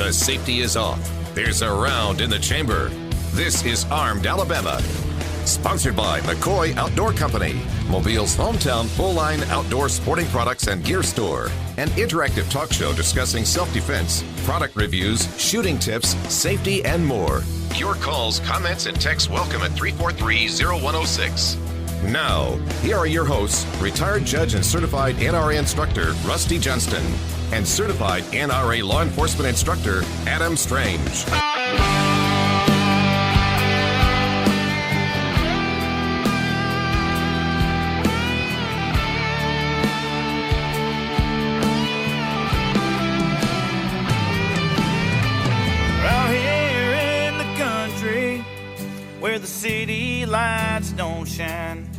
The safety is off. There's a round in the chamber. This is Armed Alabama. Sponsored by McCoy Outdoor Company, Mobile's hometown full-line outdoor sporting products and gear store. An interactive talk show discussing self-defense, product reviews, shooting tips, safety, and more. Your calls, comments, and texts welcome at 343-0106. Now, here are your hosts, retired judge and certified NRA instructor Rusty Johnston and certified NRA law enforcement instructor Adam Strange. Where the city lights don't shine,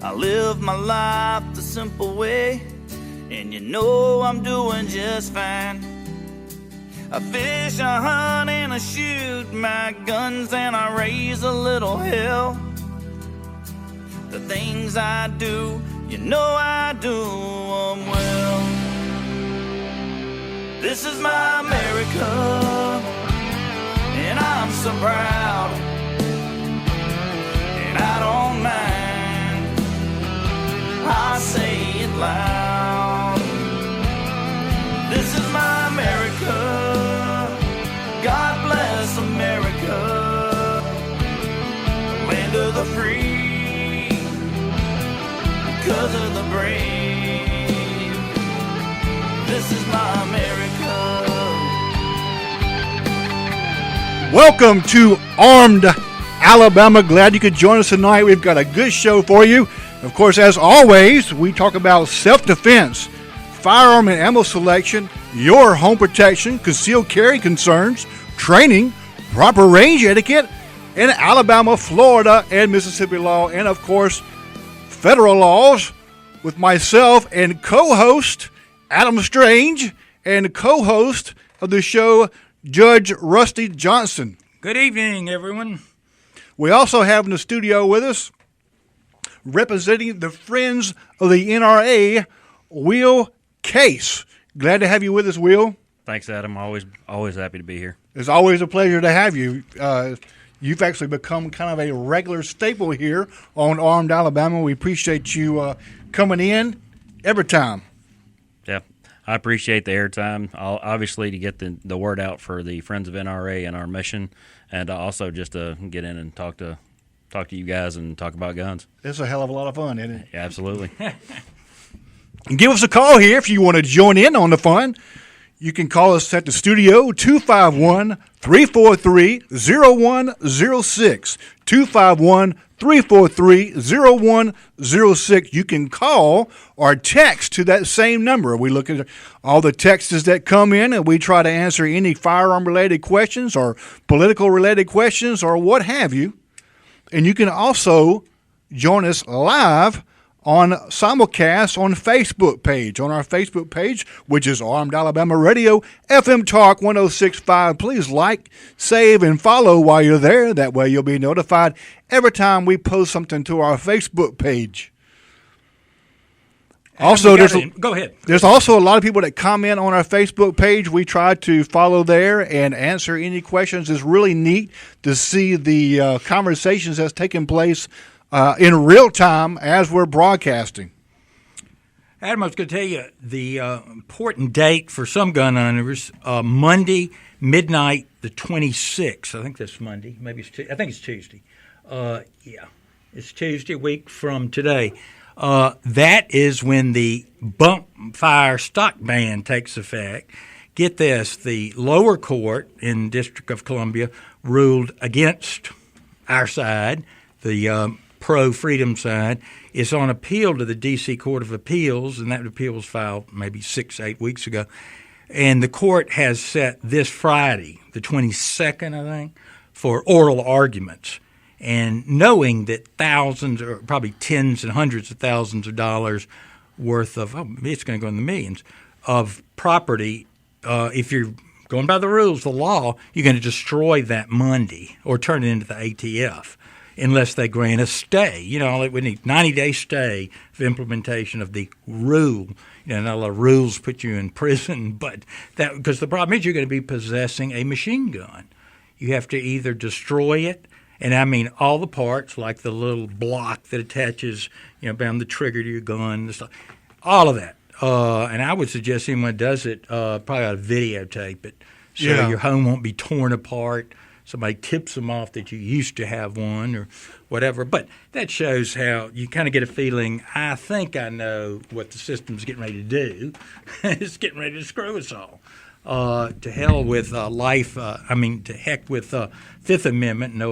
I live my life the simple way, and you know I'm doing just fine. I fish, I hunt, and I shoot my guns, and I raise a little hell. The things I do, you know I do them well. This is my America, and I'm so proud. I don't mind, I say it loud. This is my America, God bless America, the land of the free, because of the brave. This is my America. Welcome to Armed Alabama. Glad you could join us tonight. We've got a good show for you. Of course, as always, we talk about self-defense, firearm and ammo selection, your home protection, concealed carry concerns, training, proper range etiquette, and Alabama, Florida, and Mississippi law, and of course, federal laws with myself and co-host Adam Strange and co-host of the show, Judge Rusty Johnston. Good evening, everyone. We also have in the studio with us, representing the Friends of the NRA, Will Case. Glad to have you with us, Will. Thanks, Adam. Always happy to be here. It's always a pleasure to have you. You've actually become kind of a regular staple here on Armed Alabama. We appreciate you coming in every time. Yeah, I appreciate the airtime, obviously, to get the word out for the Friends of NRA and our mission, and also just to get in and talk to you guys and talk about guns. It's a hell of a lot of fun, isn't it? Yeah, absolutely. Give us a call here if you want to join in on the fun. You can call us at the studio, 251-343-0106, 251-343-0106. You can call or text to that same number. We look at all the texts that come in, and we try to answer any firearm-related questions or political-related questions or what have you. And you can also join us live on simulcast on Facebook page, on our Facebook page, which is Armed Alabama Radio, FM Talk 106.5. Please like, save, and follow while you're there. That way you'll be notified every time we post something to our Facebook page. Also, go ahead. There's also a lot of people that comment on our Facebook page. We try to follow there and answer any questions. It's really neat to see the conversations that's taking place in real time as we're broadcasting. Adam, I was going to tell you the important date for some gun owners, Monday, midnight, the 26th. I think that's Monday. Maybe it's I think it's Tuesday. It's Tuesday, a week from today. That is when the bump fire stock ban takes effect. Get this, the lower court in District of Columbia ruled against our side, the pro-freedom side. It's on appeal to the D.C. Court of Appeals, and that appeal was filed maybe 6-8 weeks ago. And the court has set this Friday, the 22nd, I think, for oral arguments. And knowing that thousands or probably tens and hundreds of thousands of dollars worth of, it's going to go in the millions, of property, if you're going by the rules, the law, you're going to destroy that Monday or turn it into the ATF. unless they grant a stay. We need 90-day stay of implementation of the rule. Not a lot of rules put you in prison, but because the problem is you're going to be possessing a machine gun. You have to either destroy it, and I mean all the parts, like the little block that attaches, around the trigger to your gun, all of that. And I would suggest anyone does it probably ought to videotape it, so your home won't be torn apart. Somebody tips them off that you used to have one or whatever. But that shows how you kind of get a feeling, I think I know what the system's getting ready to do. It's getting ready to screw us all. To hell with life. To heck with Fifth Amendment. No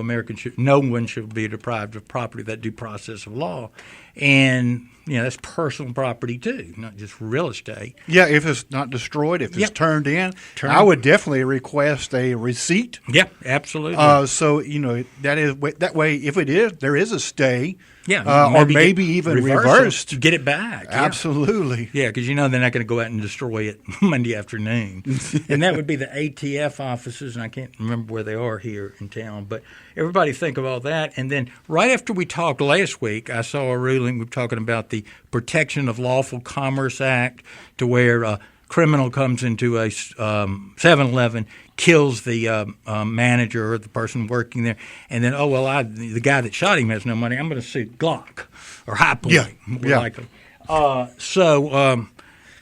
one should be deprived of property, that due process of law. And that's personal property too, not just real estate. Yeah, if it's not destroyed, if it's turned in, I would definitely request a receipt. Yeah, absolutely. So that way, if there is a stay. Yeah, or maybe even reversed to get it back. Absolutely. Yeah, because they're not going to go out and destroy it Monday afternoon. And that would be the ATF offices, and I can't remember where they are here in town. But everybody think of all that. And then right after we talked last week, I saw a ruling. We were talking about the Protection of Lawful Commerce Act, to where a criminal comes into a 7-Eleven, kills the manager or the person working there, and then, the guy that shot him has no money. I'm going to sue Glock or High Point, more likely.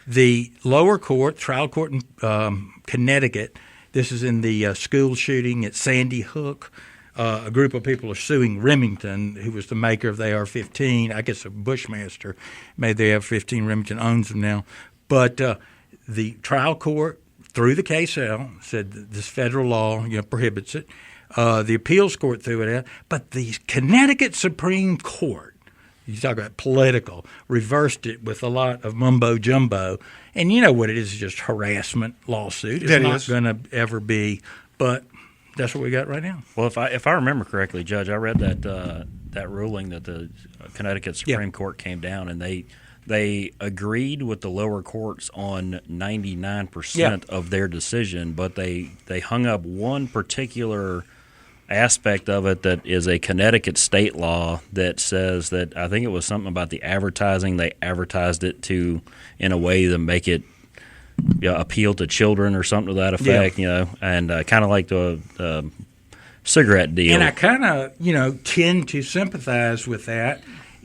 The lower court, trial court in Connecticut, this is in the school shooting at Sandy Hook. A group of people are suing Remington, who was the maker of the AR-15. I guess a Bushmaster made the AR-15. Remington owns them now. But the trial court, through the KSL, said that this federal law prohibits it. The appeals court threw it out. But the Connecticut Supreme Court, you talk about political, reversed it with a lot of mumbo-jumbo. And you know what it is, just harassment lawsuit. It's not going to ever be, but that's what we got right now. Well, if I remember correctly, Judge, I read that ruling that the Connecticut Supreme Court came down, and they agreed with the lower courts on 99% of their decision, but they hung up one particular aspect of it that is a Connecticut state law that says that, I think it was something about the advertising. They advertised it in a way to make it appeal to children or something to that effect, and kind of like the cigarette deal. And I kind of, tend to sympathize with that.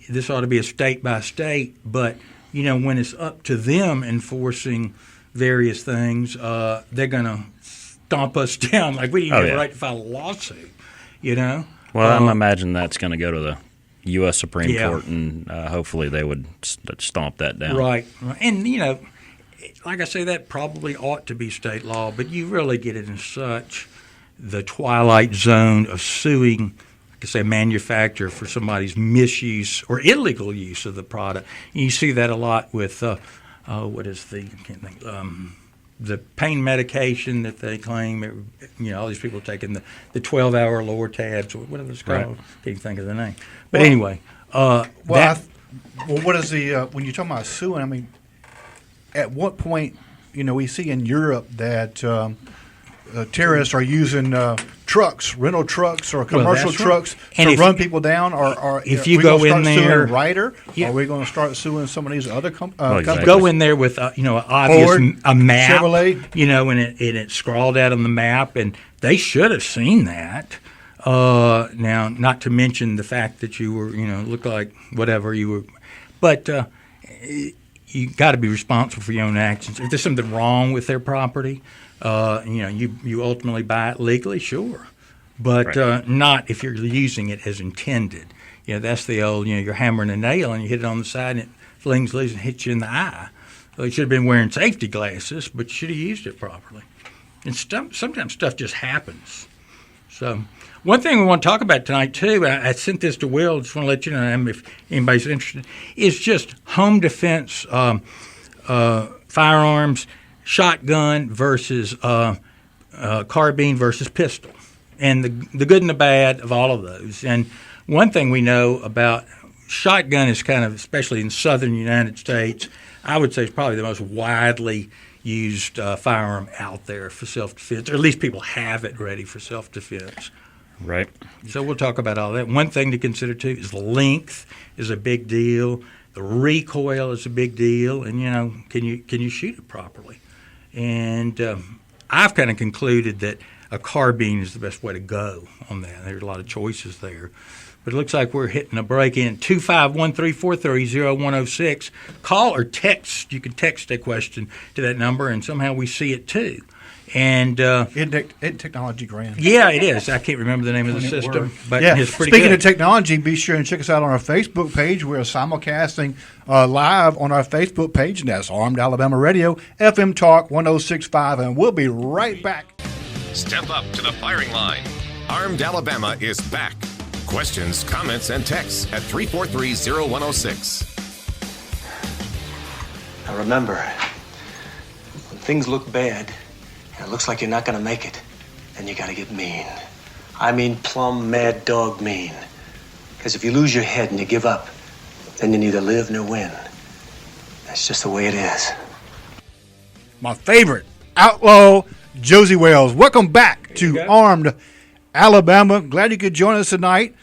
This ought to be a state by state, but when it's up to them enforcing various things, they're going to stomp us down like we didn't have a right to file a lawsuit. Well, I'm imagining that's going to go to the U.S. Supreme Court, and hopefully they would stomp that down. Right, and like I say, that probably ought to be state law, but you really get it in such the twilight zone of suing, like I say, a manufacturer for somebody's misuse or illegal use of the product. And you see that a lot with the pain medication that they claim. All these people taking the 12-hour lower tabs, or whatever it's called. Can't even think of the name. But anyway, what is the when you're talking about suing? I mean, at what point, we see in Europe that terrorists are using rental trucks or commercial trucks to run people down, or if you go in there, Ryder, are we going to start suing some of these other companies? Go in there with obvious Ford, a map, Chevrolet, and it's scrawled out on the map, and they should have seen that. Now, not to mention the fact that you were, looked like whatever you were, but you got to be responsible for your own actions. If there's something wrong with their property, you ultimately buy it legally, sure, but not if you're using it as intended. That's the old, you're hammering a nail and you hit it on the side and it flings loose and hits you in the eye. Well, you should have been wearing safety glasses, but you should have used it properly. And sometimes stuff just happens. So one thing we want to talk about tonight, too, I sent this to Will, just want to let you know if anybody's interested, is just home defense firearms, shotgun versus carbine versus pistol, and the good and the bad of all of those. And one thing we know about shotgun is kind of, especially in southern United States, I would say it's probably the most widely used firearm out there for self-defense, or at least people have it ready for self-defense. Right. So we'll talk about all that. One thing to consider too is length is a big deal. The recoil is a big deal, and can you shoot it properly? And I've kind of concluded that a carbine is the best way to go on that. There's a lot of choices there. But it looks like we're hitting a break in 251-343-0106. Call or text. You can text a question to that number, and somehow we see it too. And Isn't technology grand? yeah, it is. I can't remember the name of the system, but it's pretty Speaking good. of technology, be sure and check us out on our Facebook page. We're simulcasting live on our Facebook page, and that's Armed Alabama Radio, FM Talk 106.5, and we'll be right back. Step up to the firing line. Armed Alabama is back. Questions, comments, and texts at 343-0106. Now remember, when things look bad and it looks like you're not going to make it, then you got to get mean. I mean plumb mad dog mean. Because if you lose your head and you give up, then you neither live nor win. That's just the way it is. My favorite, Outlaw Josie Wells. Welcome back to Armed Alabama. Glad you could join us tonight.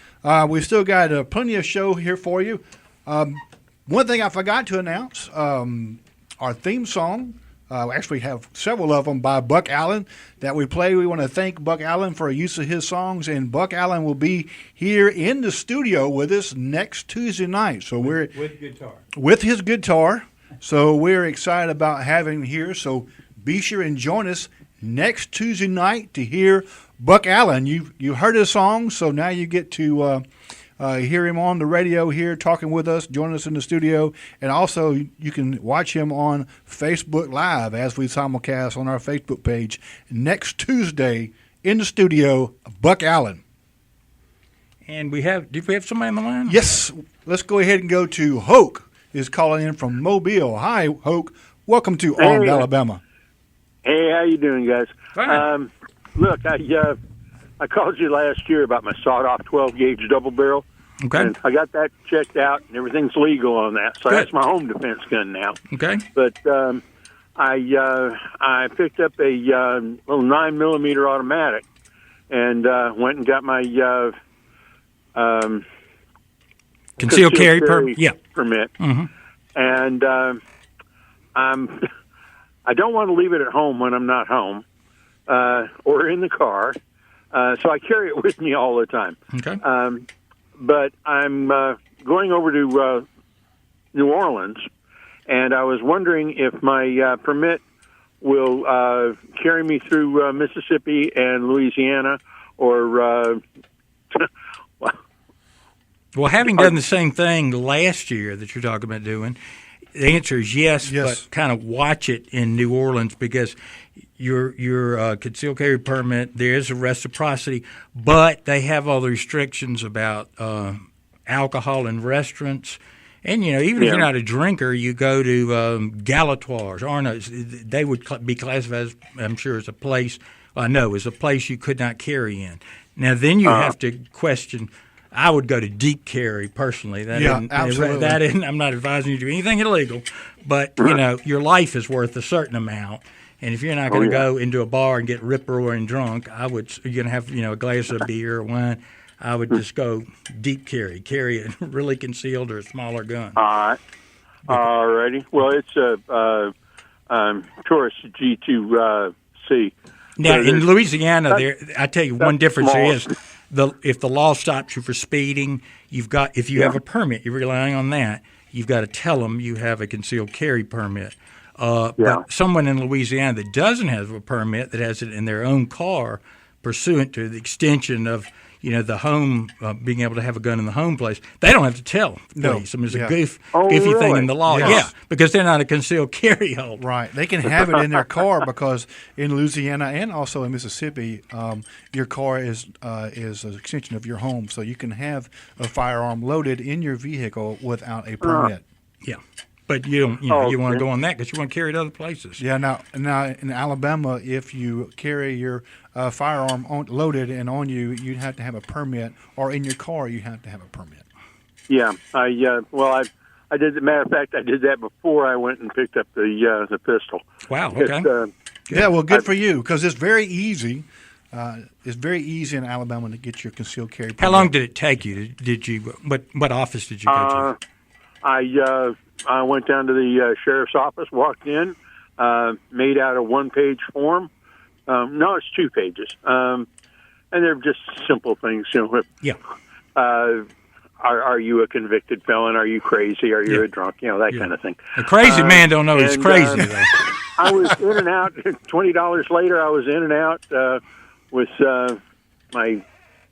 We've still got plenty of show here for you. One thing I forgot to announce, our theme song. We actually have several of them by Buck Allen that we play. We want to thank Buck Allen for use of his songs, and Buck Allen will be here in the studio with us next Tuesday night. So with his guitar. So we're excited about having him here. So be sure and join us next Tuesday night to hear Buck Allen. You heard his song, so now you get to hear him on the radio here talking with us, join us in the studio, and also you can watch him on Facebook Live as we simulcast on our Facebook page next Tuesday in the studio, Buck Allen. And did we have somebody on the line? Yes, let's go ahead and go to Hoke is calling in from Mobile. Hi, Hoke. Welcome to Armed Alabama. Hey, how you doing, guys? Fine. Look, I called you last year about my sawed-off 12-gauge double barrel. Okay. And I got that checked out, and everything's legal on that. So Good. that's my home defense gun now. Okay. But I picked up a little 9mm automatic and went and got my Concealed carry permit. Yeah. permit. Mm-hmm. And I don't want to leave it at home when I'm not home or in the car. So I carry it with me all the time. Okay. But I'm going over to New Orleans, and I was wondering if my permit will carry me through Mississippi and Louisiana, or Well, having done the same thing last year that you're talking about doing, the answer is yes. But kind of watch it in New Orleans because your concealed carry permit, there is a reciprocity, but they have all the restrictions about alcohol in restaurants. And, even if you're not a drinker, you go to Galatoire's, Arno's, they would be classified as, I'm sure, as a place, as a place you could not carry in. Now, then you have to question. I would go to deep carry personally. Absolutely. I'm not advising you to do anything illegal, but your life is worth a certain amount. And if you're not going to go into a bar and get rip-roaring drunk, you're going to have a glass of beer or wine. I would just go deep carry it really concealed or a smaller gun. All right. All righty. Well, it's a Taurus G2C. Now, in Louisiana, I tell you one difference there is. If the law stops you for speeding, if you have a permit, you're relying on that. You've got to tell them you have a concealed carry permit. But someone in Louisiana that doesn't have a permit, that has it in their own car, pursuant to the extension of the home, being able to have a gun in the home place, they don't have to tell the police. I mean, it's a goofy thing in the law. Yes. Yeah, because they're not a concealed carry holder. Right. They can have it in their car because in Louisiana and also in Mississippi, your car is an extension of your home, so you can have a firearm loaded in your vehicle without a permit. Yeah. But you want to go on that because you want to carry it other places. Yeah. Now in Alabama, if you carry your firearm loaded and on you, you'd have to have a permit, or in your car, you have to have a permit. Yeah. I did. As a matter of fact, I did that before I went and picked up the pistol. Wow. Okay. Well, good for you because it's very easy. It's very easy in Alabama to get your concealed carry permit. How long did it take you? Did you what office did you go to? I went down to the sheriff's office, walked in, made out a one-page form. No, it's 2 pages. And they're just simple things. Yeah. Are you a convicted felon? Are you crazy? Are you a drunk? That kind of thing. The crazy man don't know he's crazy, though. I was in and out. $20 later, I was in and out with my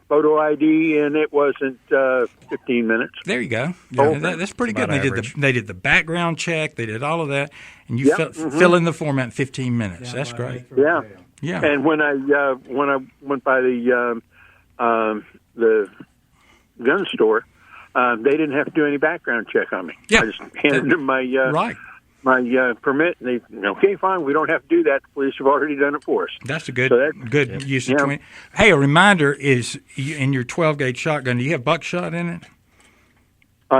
photo ID, and it wasn't 15 minutes. There you go. Yeah, that's pretty good. They did the background check. They did all of that, and you fill in the form out in 15 minutes. Yeah, that's great. Yeah. Yeah. And when I went by the gun store, they didn't have to do any background check on me. Yeah. I just handed them my my permit, and they okay, fine. We don't have to do that. The police have already done it for us. That's a good use of 20. Hey, a reminder is in your 12-gauge shotgun. Do you have buckshot in it?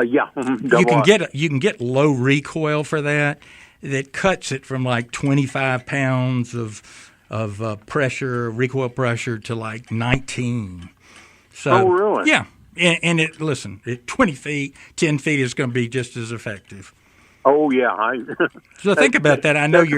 Yeah. You can get low recoil for that. That cuts it from like 25 pounds of recoil pressure to like 19. So, really? Yeah. And at 20 feet, 10 feet is going to be just as effective. Oh, yeah. So think about that. I know that's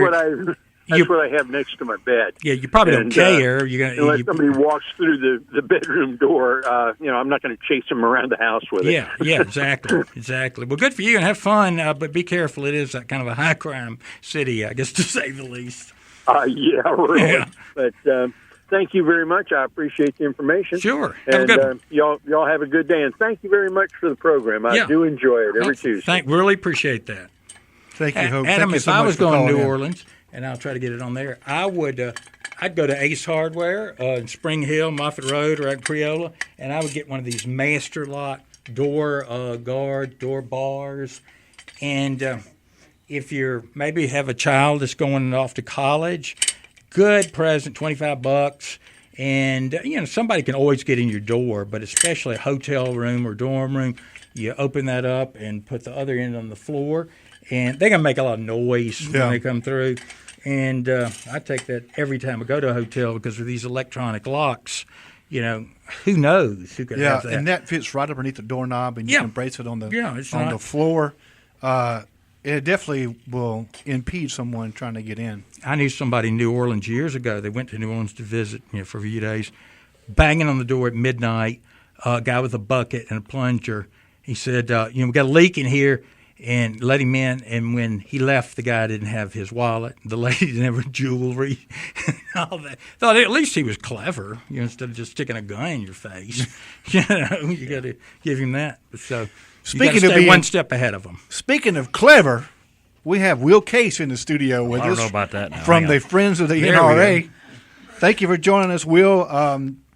what I have next to my bed. Yeah, you probably don't care. Unless somebody walks through the bedroom door, I'm not going to chase them around the house with it. Yeah, exactly. Well, good for you and have fun, but be careful. It is that kind of a high-crime city, I guess, to say the least. Yeah, really. Yeah. But thank you very much. I appreciate the information. Sure. And have a good one. Y'all have a good day. And thank you very much for the program. I do enjoy it every Tuesday. Really appreciate that. Thank you, Hope. Adam, Thank you if so I much was for going to calling New in. Orleans, and I'll try to get it on there, I'd go to Ace Hardware in Spring Hill, Moffett Road, or at Creola, and I would get one of these master lock door bars. And if you're maybe have a child that's going off to college, good present, $25. And, somebody can always get in your door, but especially a hotel room or dorm room, you open that up and put the other end on the floor, and they're going to make a lot of noise when they come through. And I take that every time I go to a hotel because with these electronic locks, who knows who could have that. Yeah, and that fits right underneath the doorknob, and you can brace it on the the floor. It definitely will impede someone trying to get in. I knew somebody in New Orleans years ago. They went to New Orleans to visit for a few days, banging on the door at midnight, a guy with a bucket and a plunger. He said, we got a leak in here, and let him in. And when he left, the guy didn't have his wallet. The lady didn't have her jewelry and all that. Thought at least he was clever, instead of just sticking a gun in your face. You got to give him that. So Speaking you got to of stay one step ahead of him. Speaking of clever, we have Will Case in the studio with us. I don't know about that now. From the Friends of the NRA. Thank you for joining us, Will.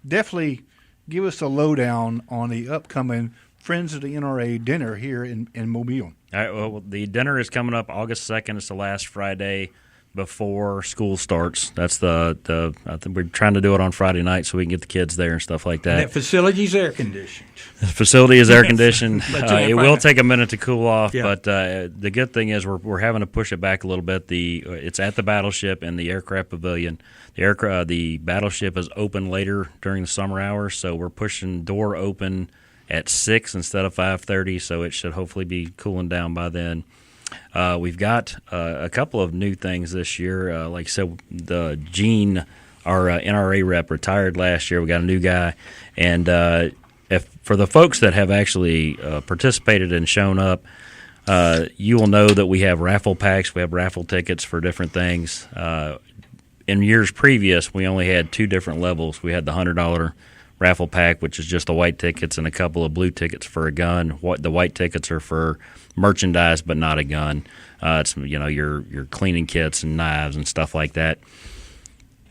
Definitely give us a lowdown on the upcoming Friends of the NRA dinner here in Mobile. All right, well, the dinner is coming up August 2nd. It's the last Friday before school starts. That's I think we're trying to do it on Friday night so we can get the kids there and stuff like that. And that facility is air conditioned. The facility is air conditioned. It will take a minute to cool off, but the good thing is we're having to push it back a little bit. It's at the battleship and the aircraft pavilion. The battleship is open later during the summer hours, so we're pushing door open at 6 instead of 5:30, so it should hopefully be cooling down by then. We've got a couple of new things this year. Like I said, the Gene, our NRA rep, retired last year. We got a new guy. And for the folks that have actually participated and shown up, you will know that we have raffle packs. We have raffle tickets for different things. In years previous, we only had 2 different levels. We had the $100 raffle pack, which is just the white tickets and a couple of blue tickets for a gun. The white tickets are for merchandise, but not a gun. It's your cleaning kits and knives and stuff like that.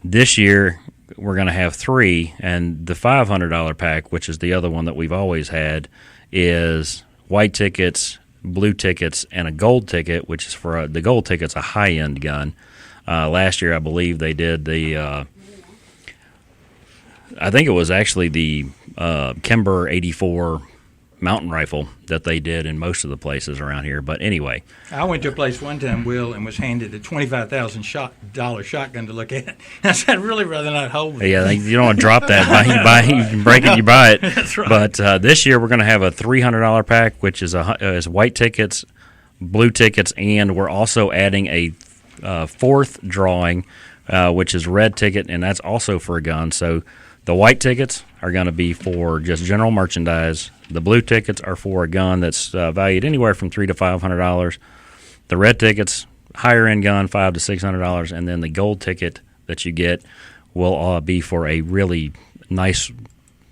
This year we're going to have 3, and the $500 pack, which is the other one that we've always had, is white tickets, blue tickets, and a gold ticket, which is for the gold ticket's a high-end gun. Last year I believe they did the I think it was actually the Kimber 84 mountain rifle that they did in most of the places around here. But anyway, I went to a place one time, Will, and was handed a $25,000 shotgun to look at. I said, I'd really rather not hold it. yeah, you don't want to drop that. You can break it, you buy it. That's right. But this year we're going to have a $300 pack, which is is white tickets, blue tickets, and we're also adding a fourth drawing, which is red ticket, and that's also for a gun. So the white tickets are going to be for just general merchandise. The blue tickets are for a gun that's valued anywhere from $300 to $500. The red tickets, higher end gun, $500 to $600, and then the gold ticket that you get will be for a really nice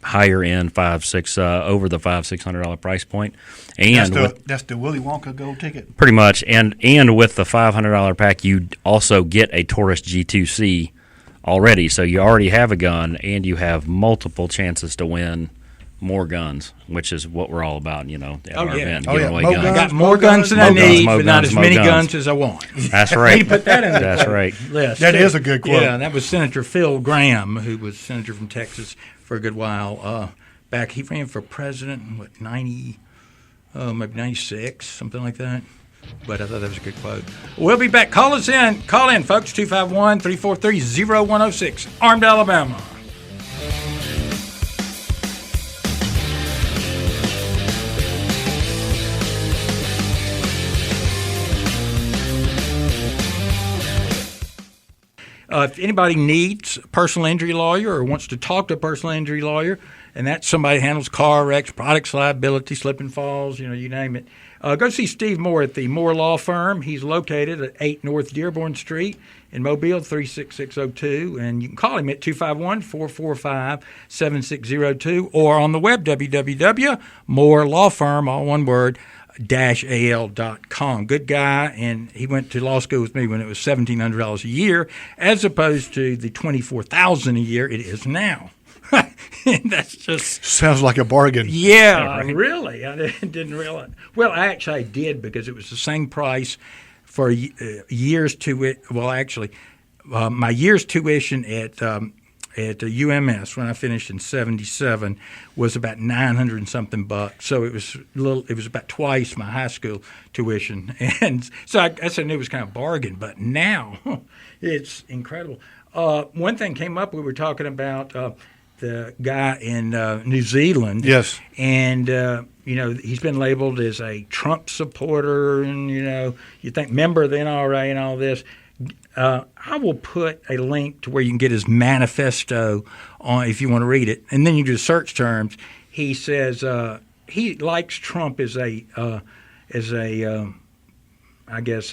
higher end over the $500-$600 price point. And that's the Willy Wonka gold ticket. Pretty much, and with the $500 pack, you also get a Taurus G2C already. So you already have a gun, and you have multiple chances to win more guns, which is what we're all about, at our event, giving away guns. I got more guns than I need, but not as many guns as I want. That's right. You put that in the That's right. list. That is a good quote. Yeah, and that was Senator Phil Graham, who was senator from Texas for a good while. Back, he ran for president in, maybe 96, something like that. But I thought that was a good quote. We'll be back. Call in, folks, 251-343-0106, Armed Alabama. If anybody needs a personal injury lawyer or wants to talk to a personal injury lawyer, and that's somebody who handles car wrecks, products liability, slip and falls, you name it, go see Steve Moore at the Moore Law Firm. He's located at 8 North Dearborn Street in Mobile, 36602, and you can call him at 251-445-7602 or on the web, www.moorelawfirm, all one word, -al.com. Good guy, and he went to law school with me when it was $1,700 a year, as opposed to the $24,000 a year it is now. That's just sounds like a bargain. Yeah, right. Really, I didn't realize. Well, I did, because it was the same price for years to it. Well, actually, my year's tuition at UMS when I finished in '77 was about $900 and something bucks. So it was about twice my high school tuition, and so I knew it was kind of a bargain. But now it's incredible. One thing came up. We were talking about the guy in New Zealand. Yes, and he's been labeled as a Trump supporter, and you think member of the NRA and all this. I will put a link to where you can get his manifesto on if you want to read it, and then you do search terms. He says he likes Trump as a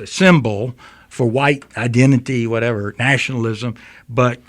symbol for white identity, whatever, nationalism, but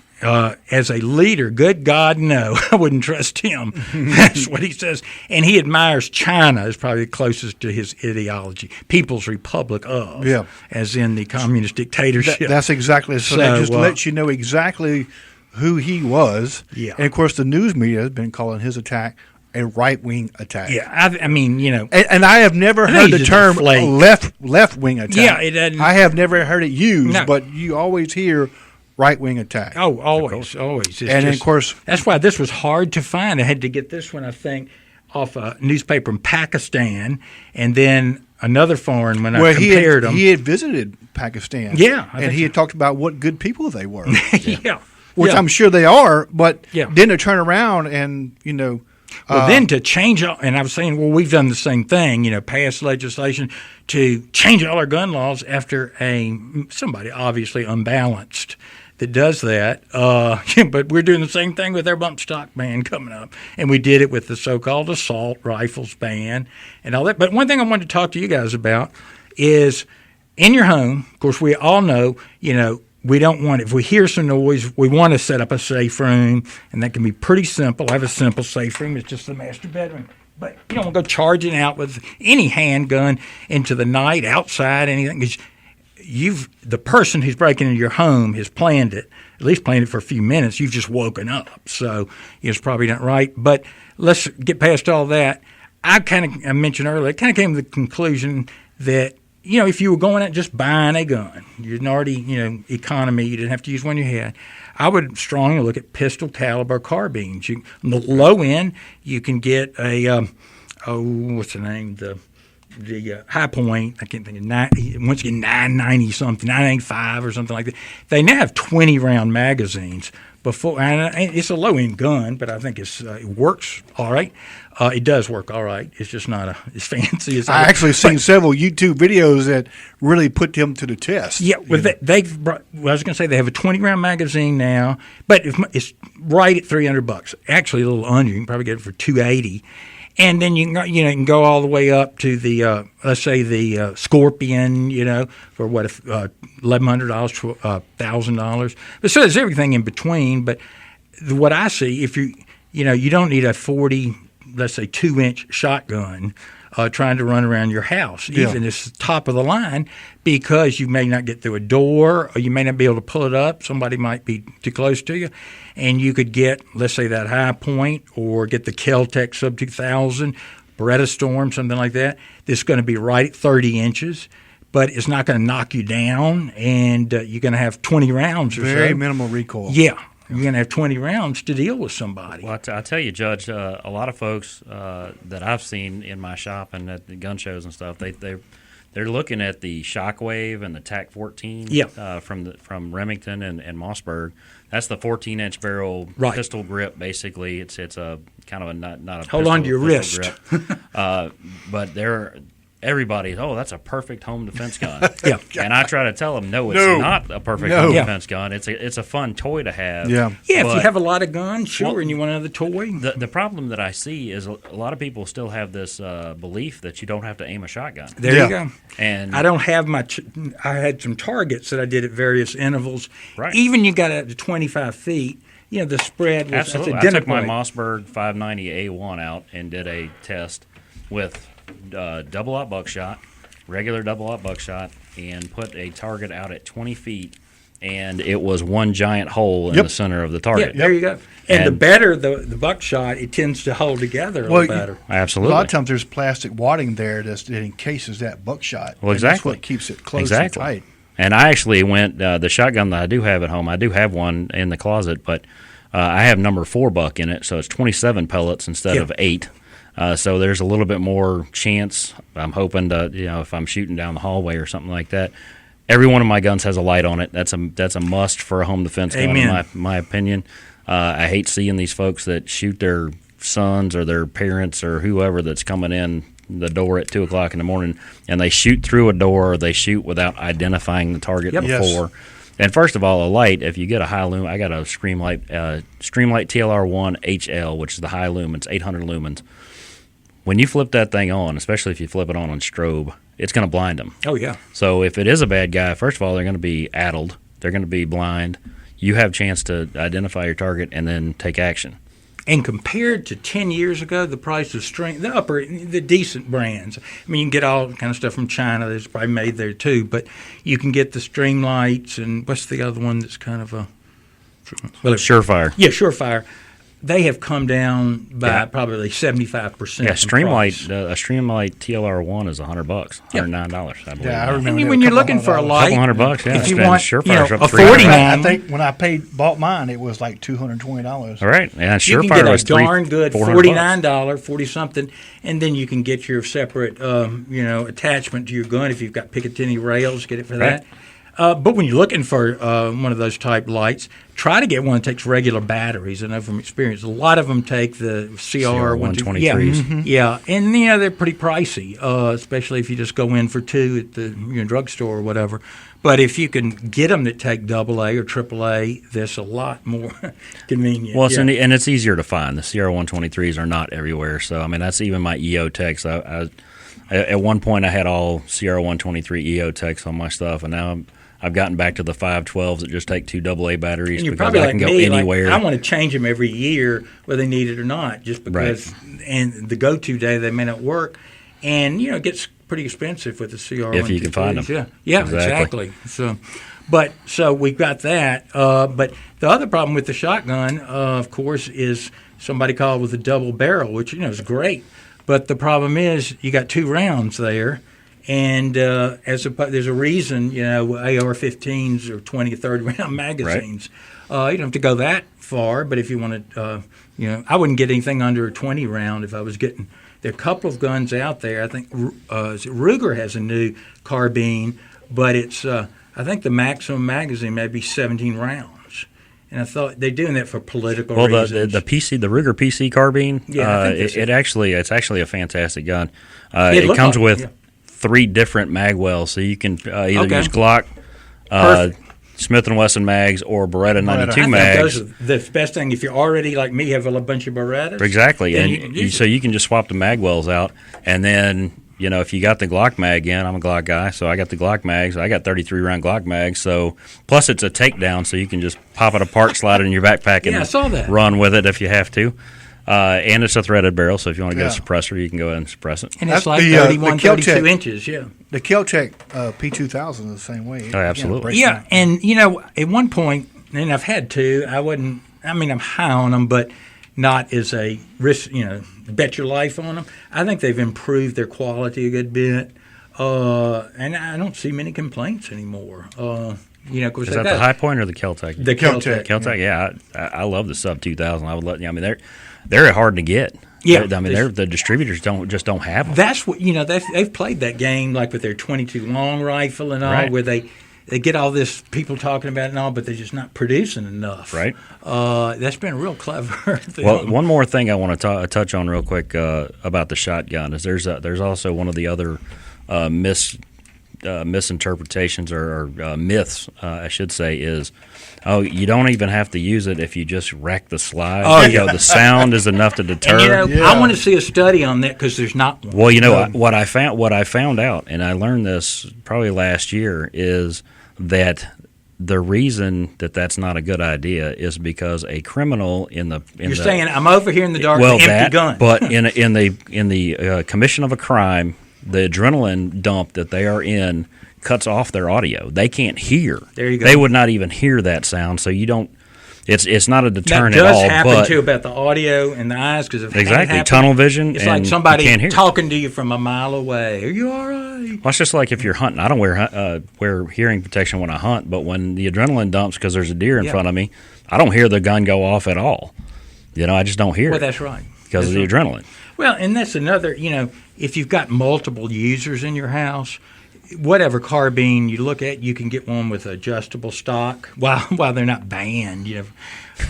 as a leader, good God, no, I wouldn't trust him. That's what he says. And he admires China as probably the closest to his ideology. People's Republic of, as in the communist dictatorship. That's exactly so. That just lets you know exactly who he was. Yeah. And, of course, the news media has been calling his attack a right-wing attack. Yeah, I mean, And I have never heard the term left-wing attack. Yeah, it doesn't. I have never heard it used, but you always hear right-wing attack. Oh, always. And, of course, that's why this was hard to find. I had to get this one, I think, off a newspaper in Pakistan, and then another foreign when I compared them. He had visited Pakistan. Yeah. And he had talked about what good people they were. Yeah. Which I'm sure they are, but then to turn around and, Well, then to change, and I was saying, well, we've done the same thing, pass legislation to change all our gun laws after somebody obviously unbalanced that does that. But we're doing the same thing with our bump stock ban coming up. And we did it with the so-called assault rifles ban and all that. But one thing I wanted to talk to you guys about is in your home, of course, we all know, we don't want, if we hear some noise, we want to set up a safe room, and that can be pretty simple. I have a simple safe room. It's just the master bedroom. But you don't want to go charging out with any handgun into the night, outside, anything, because the person who's breaking into your home has planned it, at least planned it for a few minutes. You've just woken up, so it's probably not right. But let's get past all that. I mentioned earlier, I kind of came to the conclusion that, if you were going out just buying a gun, you're already, economy, you didn't have to use one you had. I would strongly look at pistol caliber carbines. On the low end, you can get a what's the name? The High Point. I can't think of once again 990 something, 985 or something like that. They now have 20 round magazines. Before, and it's a low end gun, but I think it works all right. It does work all right. It's just not as fancy as I actually seen several YouTube videos that really put them to the test. Yeah, well, they've brought, well, I was going to say they have a 20 round magazine now, but it's right at $300. Actually, a little under. You can probably get it for $280. And then you can go all the way up to the let's say the Scorpion, for what if $1,100, $1,000. But so there's everything in between. But what I see, if you don't need a 40, let's say 2-inch shotgun trying to run around your house, even if it's top of the line, because you may not get through a door or you may not be able to pull it up. Somebody might be too close to you. And you could get, let's say, that High Point or get the Kel-Tec Sub 2000, Beretta Storm, something like that. This is going to be right at 30 inches, but it's not going to knock you down, and you're going to have 20 rounds or so. Very minimal recoil. Yeah. You're going to have 20 rounds to deal with somebody. Well, I tell you, Judge, a lot of folks that I've seen in my shop and at the gun shows and stuff, they're looking at the Shockwave and the TAC 14 from Remington and Mossberg. That's the 14-inch barrel pistol grip. Basically, it's a kind of a not a hold on to your wrist. Grip. But everybody, that's a perfect home defense gun. And I try to tell them, no, it's not a perfect home defense gun. It's a fun toy to have. Yeah, if you have a lot of guns, sure, and you want another toy. The problem that I see is a lot of people still have this belief that you don't have to aim a shotgun. There you go. And I don't have I had some targets that I did at various intervals. Right. Even you got up to 25 feet. The spread was absolutely. That's I took my Mossberg 590A1 out and did a test with double-aught buckshot, regular double-aught buckshot, and put a target out at 20 feet, and it was one giant hole in the center of the target. Yeah, there you go. And the better the buckshot, it tends to hold together a little better. Absolutely. A lot of times there's plastic wadding there that encases that buckshot. Well, exactly. That's what keeps it close and tight. And I actually went, the shotgun that I do have at home, I do have one in the closet, but I have number 4 buck in it, so it's 27 pellets instead of 8. So there's a little bit more chance. I'm hoping to, if I'm shooting down the hallway or something like that. Every one of my guns has a light on it. That's a must for a home defense gun, in my opinion. I hate seeing these folks that shoot their sons or their parents or whoever that's coming in the door at 2 o'clock in the morning, and they shoot through a door or they shoot without identifying the target before. Yes. And first of all, a light, if you get a high lumen, I got a Streamlight TLR1 HL, which is the high lumen. It's 800 lumens. When you flip that thing on, especially if you flip it on strobe, it's going to blind them. Oh, yeah. So if it is a bad guy, first of all, they're going to be addled. They're going to be blind. You have a chance to identify your target and then take action. And compared to 10 years ago, the price of the decent brands. I mean, you can get all kind of stuff from China that's probably made there too, but you can get the Streamlights and what's the other one that's kind of a... Surefire. Yeah, Surefire. They have come down by probably 75%. Yeah, Streamlight, a Streamlight TLR1 is $100, $109, I believe. Yeah, I remember. And when you're looking for a light, $200, if you want, Surefire's up a 49. I think when I bought mine, it was like $220. All right, yeah, you Surefire can get was a darn good $49, 40 something, and then you can get your separate, attachment to your gun if you've got Picatinny rails. Get it for that. But when you're looking for one of those type lights, try to get one that takes regular batteries. I know from experience, a lot of them take the CR123s. Yeah, and they're pretty pricey, especially if you just go in for 2 at the drugstore or whatever. But if you can get them that take AA or AAA, that's a lot more convenient. Well, and it's easier to find. The CR123s are not everywhere. So, I mean, that's even my EO techs. At one point, I had all CR123 EO techs on my stuff, and now I've gotten back to the 512s that just take 2 AA batteries and you're because probably I can like go me, anywhere. I want to change them every year, whether they need it or not, just because. Right. And the go-to day they may not work, and it gets pretty expensive with the CR123s. If you can find them. Yeah, exactly. So we've got that. But the other problem with the shotgun, of course, is somebody called with a double barrel, which is great. But the problem is you got 2 rounds there, and there's a reason AR-15s are 20 or 30 round magazines. Right. You don't have to go that far, but if you want to, I wouldn't get anything under a 20 round if I was getting There are a couple of guns out there. I think Ruger has a new carbine, but it's I think the maximum magazine may be 17 rounds. And I thought they're doing that for political reasons. The Ruger PC carbine, it's actually a fantastic gun. It comes with 3 different mag wells, so you can either use Glock, Smith & Wesson mags, or Beretta 92 mags. Those are the best thing. If you're already, like me, have a bunch of Berettas. Exactly, and so you can just swap the mag wells out, and then, if you got the Glock mag in, I'm a Glock guy, so I got the Glock mags. I got 33-round Glock mags, so plus it's a takedown, so you can just pop it apart, slide it in your backpack, and I saw that. Run with it if you have to. And it's a threaded barrel, so if you want to get a suppressor, you can go ahead and suppress it. And it's like 31, 32 inches, The Kel-Tec P2000 is the same way. Oh, absolutely. Yeah, and, at one point, and I've had 2, I'm high on them, but not as a risk, bet your life on them. I think they've improved their quality a good bit, and I don't see many complaints anymore. Of course, is that the High Point or the Kel-Tec? The Kel-Tec. Kel-Tec, yeah. I love the Sub 2000. I would let they're hard to get. Yeah, the distributors don't have them. That's what they've played that game like with their 22 long rifle and all, where they get all this people talking about it and all, but they're just not producing enough. Right. That's been a real clever thing. Well, one more thing I want to touch on real quick about the shotgun is there's also one of the other misinterpretations or myths, I should say, is you don't even have to use it if you just rack the slide. The sound is enough to deter. And, I want to see a study on that because there's not one. Well, what I found out, and I learned this probably last year, is that the reason that that's not a good idea is because a criminal you're saying I'm over here in the dark with an empty gun. But in the commission of a crime, the adrenaline dump that they are in cuts off their audio. They can't hear. There you go. They would not even hear that sound. So you don't. It's not a deterrent at all. That does happen too about the audio and the eyes because exactly tunnel vision. It's like somebody talking to you from a mile away. Are you all right? Well, it's just like if you're hunting. I don't wear hearing protection when I hunt, but when the adrenaline dumps because there's a deer in front of me, I don't hear the gun go off at all. I just don't hear it. Well, that's right. Because of the adrenaline. Well, and that's another. If you've got multiple users in your house, whatever carbine you look at, you can get one with adjustable stock while they're not banned,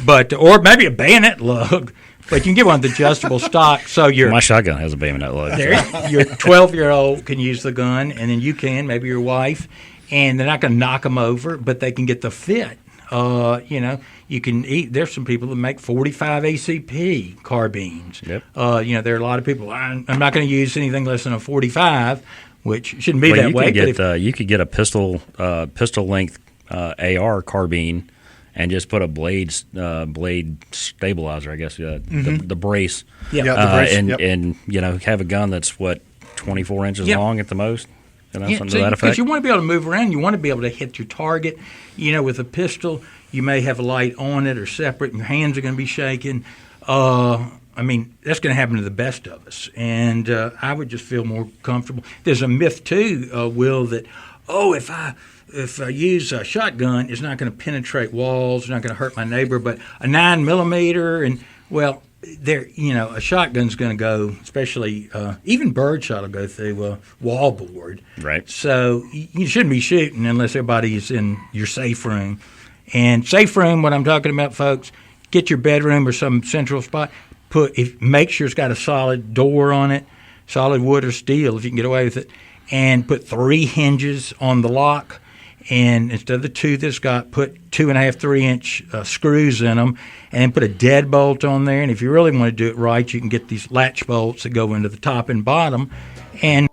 but or maybe a bayonet lug. But you can get one with adjustable stock. So my shotgun has a bayonet lug. Your 12-year-old can use the gun, and then you can, maybe your wife, and they're not going to knock them over, but they can get the fit. You can eat. There's some people that make 45 ACP carbines. Yep. There are a lot of people. I'm not going to use anything less than a 45. Which shouldn't be that way. You could get a pistol length AR carbine and just put a blade stabilizer, I guess, the brace. Yeah, the brace. And have a gun that's 24 inches long at the most. Something to that effect. Because you want to be able to move around, you want to be able to hit your target. With a pistol, you may have a light on it or separate, and your hands are going to be shaking. That's going to happen to the best of us, and I would just feel more comfortable. There's a myth too, Will, that if I use a shotgun, it's not going to penetrate walls, it's not going to hurt my neighbor. But a 9mm, a shotgun's going to go, especially even birdshot will go through a wall board. Right. So you shouldn't be shooting unless everybody's in your safe room. And safe room, what I'm talking about, folks, get your bedroom or some central spot. Make sure it's got a solid door on it, solid wood or steel if you can get away with it, and put 3 hinges on the lock. And instead of the 2 that's got, put 2.5, 3-inch screws in them, and then put a deadbolt on there. And if you really want to do it right, you can get these latch bolts that go into the top and bottom. And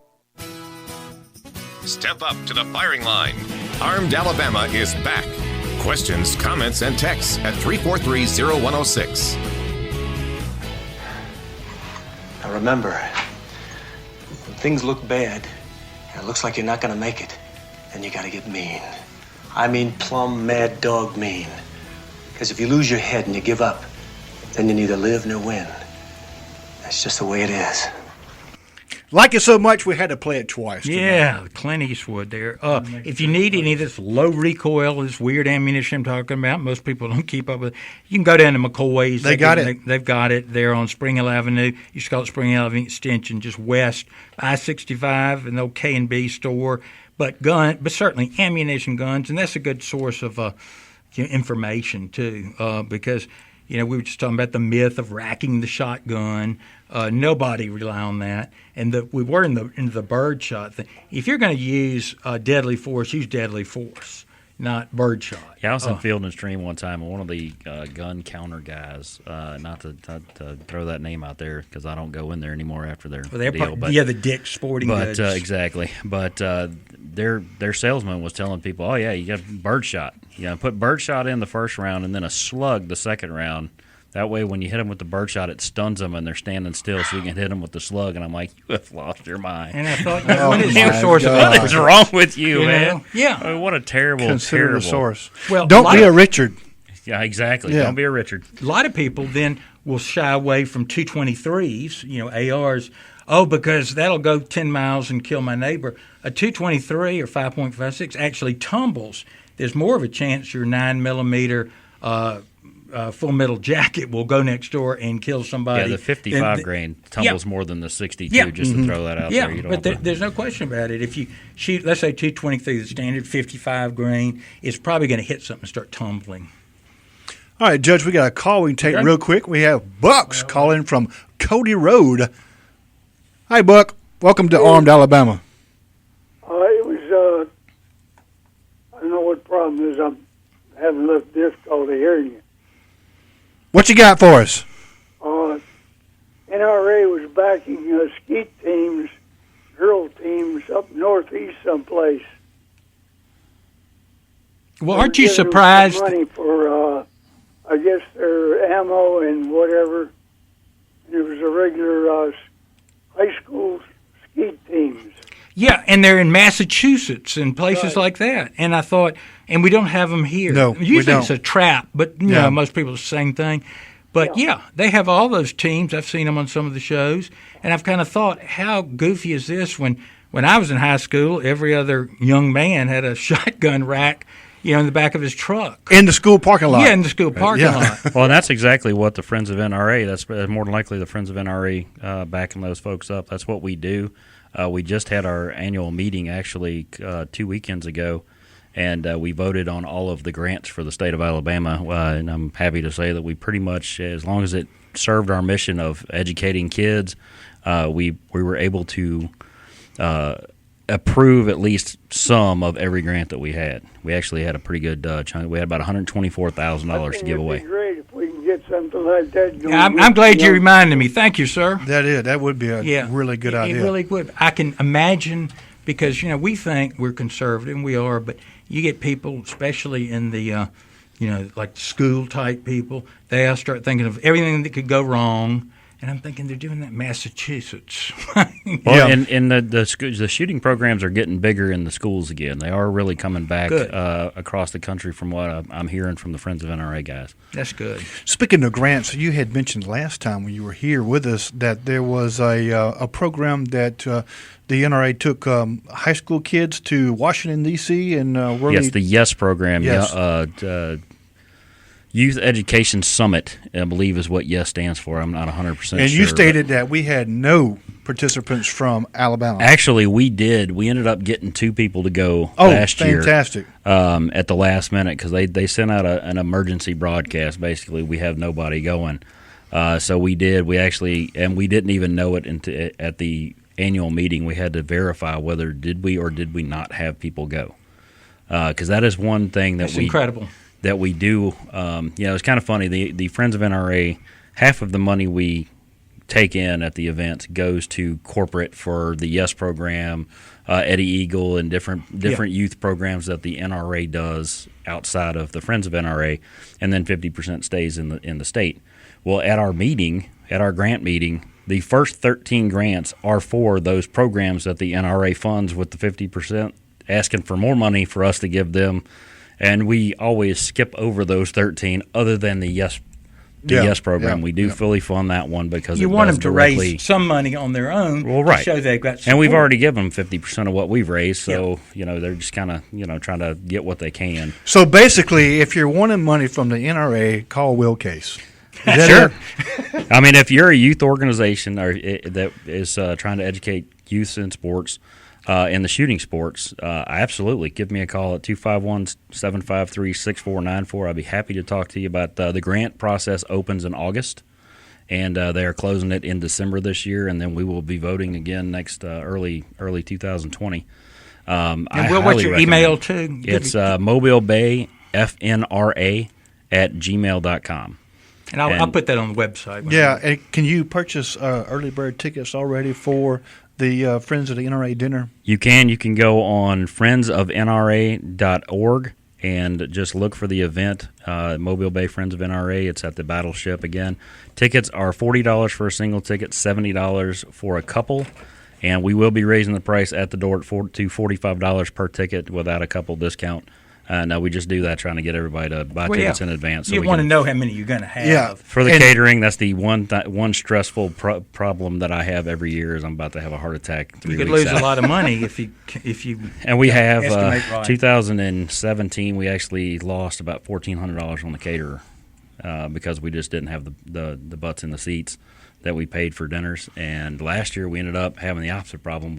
step up to the firing line. Armed Alabama is back. Questions, comments, and texts at 343-0106. Now remember, when things look bad, and it looks like you're not going to make it, then you got to get mean. I mean plumb mad dog mean. Because if you lose your head and you give up, then you neither live nor win. That's just the way it is. Like it so much, we had to play it twice. Yeah, Clint Eastwood there. If you need any of this low recoil, this weird ammunition I'm talking about, most people don't keep up with it. You can go down to McCoy's. They got it. They've got it there on Spring Hill Avenue. You just call it Spring Hill Avenue Extension, just west I-65, an old K&B store. But certainly ammunition, guns, and that's a good source of information too, because we were just talking about the myth of racking the shotgun. Nobody rely on that, and we were in the bird shot thing. If you're going to use deadly force, use deadly force, not bird shot. Yeah, I was in Field and Stream one time, and one of the gun counter guys, not to throw that name out there because I don't go in there anymore after their deal. The Dick's Sporting Goods. Exactly. But their salesman was telling people, oh, yeah, you got bird shot. Put bird shot in the first round and then a slug the second round. That way, when you hit them with the bird shot, it stuns them and they're standing still, so you can hit them with the slug. And I'm like, you have lost your mind. And I thought, what is your source of what is wrong with you, man? Yeah. I mean, what a terrible, Consider terrible the source. Well, don't be a Richard. Yeah, exactly. Yeah. Don't be a Richard. A lot of people then will shy away from 223s, ARs. Because that'll go 10 miles and kill my neighbor. A 223 or 5.56 actually tumbles. There's more of a chance your 9mm full metal jacket will go next door and kill somebody. Yeah, the 55 grain tumbles more than the 62, just to throw that out there. Yeah, but there's no question about it. If you shoot, let's say 223, the standard 55 grain, it's probably going to hit something and start tumbling. All right, Judge, we got a call we can take real quick. We have Bucks calling from Cody Road. Hi, Buck. Welcome to Armed Alabama. It was, I don't know what the problem is. I'm having a little difficulty hearing you. What you got for us? NRA was backing skeet teams, drill teams up northeast someplace. Well, aren't you surprised? Money for, I guess, their ammo and whatever. And it was a regular high school skeet teams. Yeah, and they're in Massachusetts and places like that. And I thought, and we don't have them here. No, usually we don't. It's a trap, but you know, most people it's the same thing. But they have all those teams. I've seen them on some of the shows, and I've kind of thought, how goofy is this? When I was in high school, every other young man had a shotgun rack, in the back of his truck. In the school parking lot. Yeah, in the school parking lot. Well, and that's exactly what the Friends of NRA, that's more than likely the Friends of NRA backing those folks up. That's what we do. We just had our annual meeting actually 2 weekends ago, and we voted on all of the grants for the state of Alabama. And I'm happy to say that we pretty much, as long as it served our mission of educating kids, we were able to approve at least some of every grant that we had. We actually had a pretty good chunk. We had about $124,000 to give away. It'd be great if we can get something like that going. I'm glad you reminded me. Thank you, sir. That would be a really good idea. It really would. I can imagine, because we think we're conservative, and we are, but you get people, especially in the like school type people, they all start thinking of everything that could go wrong. And I'm thinking they're doing that in Massachusetts. Well, and the shooting programs are getting bigger in the schools again. They are really coming back across the country from what I'm hearing from the Friends of NRA guys. That's good. Speaking of grants, you had mentioned last time when you were here with us that there was a program that the NRA took high school kids to Washington, D.C. and Yes, the YES program. Yes. Youth Education Summit, I believe, is what YES stands for. I'm not 100% sure. And you stated that we had no participants from Alabama. Actually, we did. We ended up getting 2 people to go last year. Fantastic. At the last minute, because they sent out an emergency broadcast. Basically, we have nobody going. So we did. We actually, and we didn't even know it at the annual meeting. We had to verify whether did we or did we not have people go. Because that is one thing That's incredible. That we do. It's kind of funny. The Friends of NRA, half of the money we take in at the events goes to corporate for the YES program, Eddie Eagle, and different youth programs that the NRA does outside of the Friends of NRA, and then 50% stays in the state. Well, at our grant meeting, the first 13 grants are for those programs that the NRA funds, with the 50% asking for more money for us to give them. And we always skip over those 13, other than the YES DES program. We do fully fund that one because you it want does them to directly raise some money on their own right. to show they've got support. And we've already given them 50% of what we've raised, so they're just kind of trying to get what they can. So basically, if you're wanting money from the NRA, call Will Case. Sure. I mean, if you're a youth organization that is trying to educate youth in sports, in the shooting sports, absolutely give me a call at 251-753-6494. I'd be happy to talk to you about the grant process. Opens in August, and they are closing it in December this year, and then we will be voting again next early 2020. And what's your email too? It's mobilebayfnra@gmail.com. And I'll put that on the website. Yeah, and can you purchase early bird tickets already for the Friends of the NRA dinner? You can. You can go on friendsofnra.org and just look for the event, Mobile Bay Friends of NRA. It's at the Battleship again. Tickets are $40 for a single ticket, $70 for a couple, and we will be raising the price at the door to $45 per ticket without a couple discount. No, we just do that trying to get everybody to buy tickets in advance. So you want to know how many you're going to have. Yeah. For the catering, that's the one stressful problem that I have every year is I'm about to have a heart attack. You could lose a lot of money if you. And we have right. 2017. We actually lost about $1,400 on the caterer because we just didn't have the butts in the seats that we paid for dinners. And last year we ended up having the opposite problem.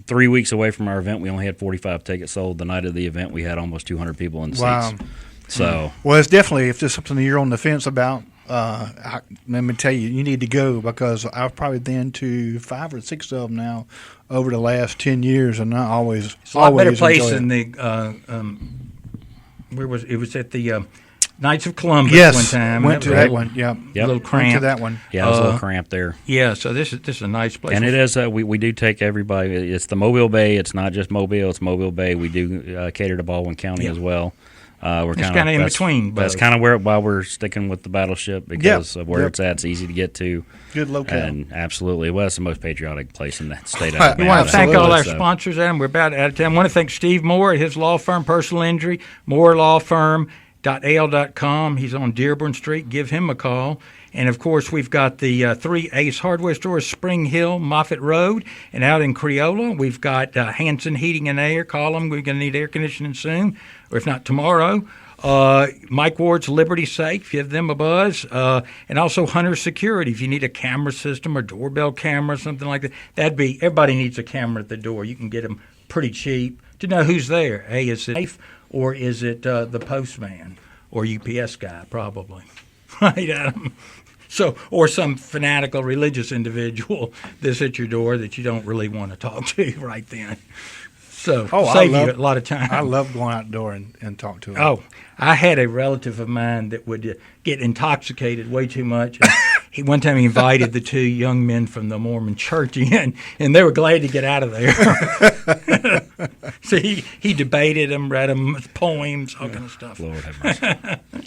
3 weeks away from our event, we only had 45 tickets sold. The night of the event, we had almost 200 people in the seats. So, well, it's definitely, if there's something you're on the fence about, let me tell you, you need to go, because I've probably been to 5 or 6 of them now over the last 10 years, and I always it's a lot better place enjoy than the where was it? It was at the Knights of Columbus one time. Went to that one. Yeah, Yep. A little cramped. Went to that one. yeah, it was a little cramped there. Yeah, so this is a nice place. And it is. We do take everybody. It's the Mobile Bay. It's not just Mobile. It's Mobile Bay. We do cater to Baldwin County as well. We're kind of in between. That's kind of why we're sticking with the Battleship, because of where it's at. It's easy to get to. Good locale. And absolutely, well, it's the most patriotic place in the state of We Alabama. We want to thank all our So- sponsors, Adam. We're about out of time. I want to thank Steve Moore at his law firm, Personal Injury, moorelawfirm.al.com. He's on Dearborn Street. Give him a call. And, of course, we've got the 3 Ace Hardware stores, Spring Hill, Moffett Road, and out in Creola. We've got Hanson Heating and Air. Call them. We're going to need air conditioning soon, or if not tomorrow. Mike Ward's Liberty Safe, give them a buzz. And also Hunter Security, if you need a camera system or doorbell camera, something like that. Everybody needs a camera at the door. You can get them pretty cheap to know who's there. Hey, is it safe, or is it the postman or UPS guy? Probably. Right, Adam? So, or some fanatical religious individual that's at your door that you don't really want to talk to right then. So, save you a lot of time. I love going outdoor and talk to them. Oh, I had a relative of mine that would get intoxicated way too much. And one time he invited the 2 young men from the Mormon church in, and they were glad to get out of there. So he debated them, read them poems, all kind of stuff. Lord have mercy.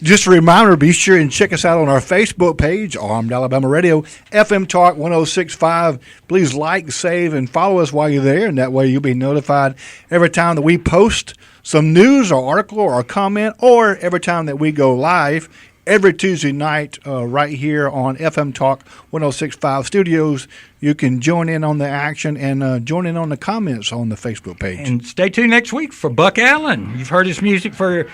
Just a reminder, be sure and check us out on our Facebook page, Armed Alabama Radio, FM Talk 106.5. Please like, save, and follow us while you're there, and that way you'll be notified every time that we post some news or article or a comment, or every time that we go live every Tuesday night right here on FM Talk 106.5 Studios. You can join in on the action and join in on the comments on the Facebook page. And stay tuned next week for Buck Allen. You've heard his music for a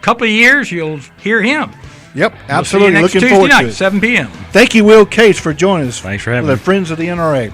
couple of years. You'll hear him. Yep, We'll absolutely. see you next Looking Tuesday forward night, to it. 7 p.m. Thank you, Will Case, for joining us. Thanks for having the me. Friends of the NRA.